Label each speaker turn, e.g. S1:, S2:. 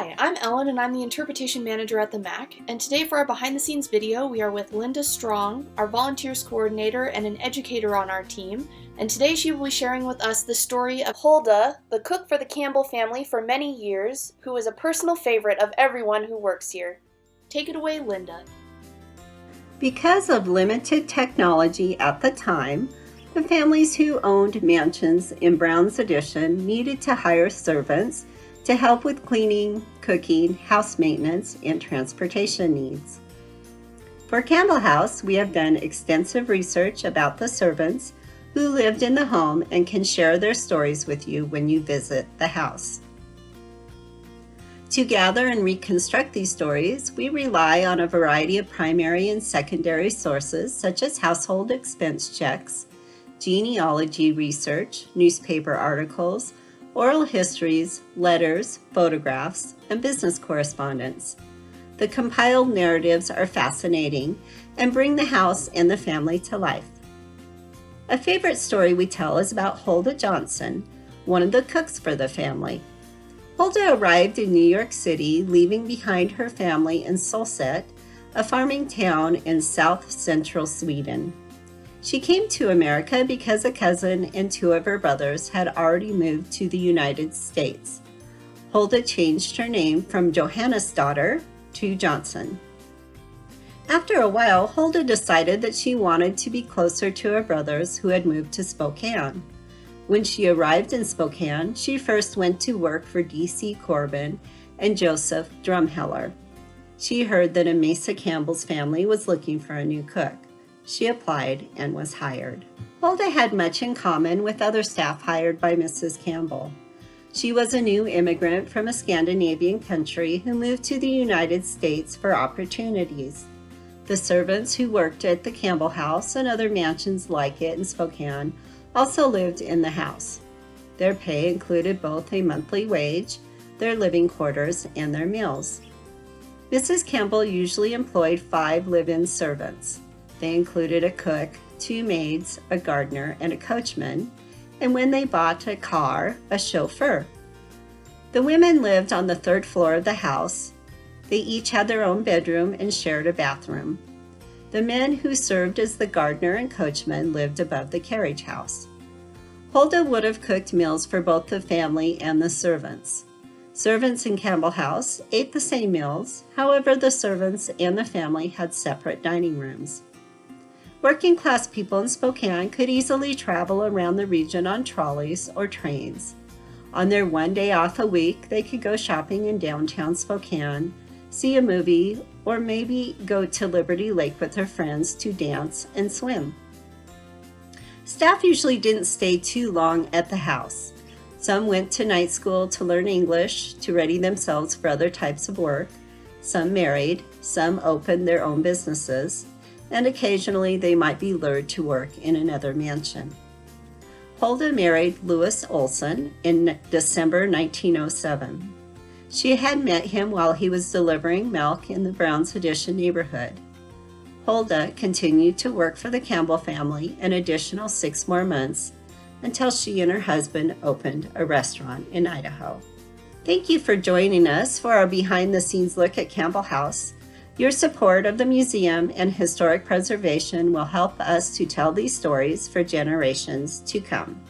S1: Hi, I'm Ellen and I'm the Interpretation Manager at the MAC, and today for our behind the scenes video we are with Linda Strong, our Volunteers Coordinator and an educator on our team, and today she will be sharing with us the story of Hulda, the cook for the Campbell family for many years, who is a personal favorite of everyone who works here. Take it away, Linda.
S2: Because of limited technology at the time, the families who owned mansions in Brown's Addition needed to hire servants to help with cleaning, cooking, house maintenance, and transportation needs. For Campbell House, we have done extensive research about the servants who lived in the home and can share their stories with you when you visit the house. To gather and reconstruct these stories, we rely on a variety of primary and secondary sources such as household expense checks, genealogy research, newspaper articles, oral histories, letters, photographs, and business correspondence. The compiled narratives are fascinating and bring the house and the family to life. A favorite story we tell is about Hulda Johnson, one of the cooks for the family. Hulda arrived in New York City, leaving behind her family in Solset, a farming town in south-central Sweden. She came to America because a cousin and two of her brothers had already moved to the United States. Hulda changed her name from Johanna's daughter to Johnson. After a while, Hulda decided that she wanted to be closer to her brothers who had moved to Spokane. When she arrived in Spokane, she first went to work for D.C. Corbin and Joseph Drumheller. She heard that a Mesa Campbell's family was looking for a new cook. She applied and was hired. Hulda had much in common with other staff hired by Mrs. Campbell. She was a new immigrant from a Scandinavian country who moved to the United States for opportunities. The servants who worked at the Campbell House and other mansions like it in Spokane also lived in the house. Their pay included both a monthly wage, their living quarters, and their meals. Mrs. Campbell usually employed 5 live-in servants. They included a cook, 2 maids, a gardener, and a coachman, and when they bought a car, a chauffeur. The women lived on the 3rd floor of the house. They each had their own bedroom and shared a bathroom. The men who served as the gardener and coachman lived above the carriage house. Hulda would have cooked meals for both the family and the servants. Servants in Campbell House ate the same meals, however the servants and the family had separate dining rooms. Working-class people in Spokane could easily travel around the region on trolleys or trains. On their one day off a week, they could go shopping in downtown Spokane, see a movie, or maybe go to Liberty Lake with their friends to dance and swim. Staff usually didn't stay too long at the house. Some went to night school to learn English to ready themselves for other types of work. Some married, some opened their own businesses, and occasionally they might be lured to work in another mansion. Hulda married Louis Olson in December 1907. She had met him while he was delivering milk in the Brown's Addition neighborhood. Hulda continued to work for the Campbell family an additional 6 more months until she and her husband opened a restaurant in Idaho. Thank you for joining us for our behind-the-scenes look at Campbell House. Your support of the museum and historic preservation will help us to tell these stories for generations to come.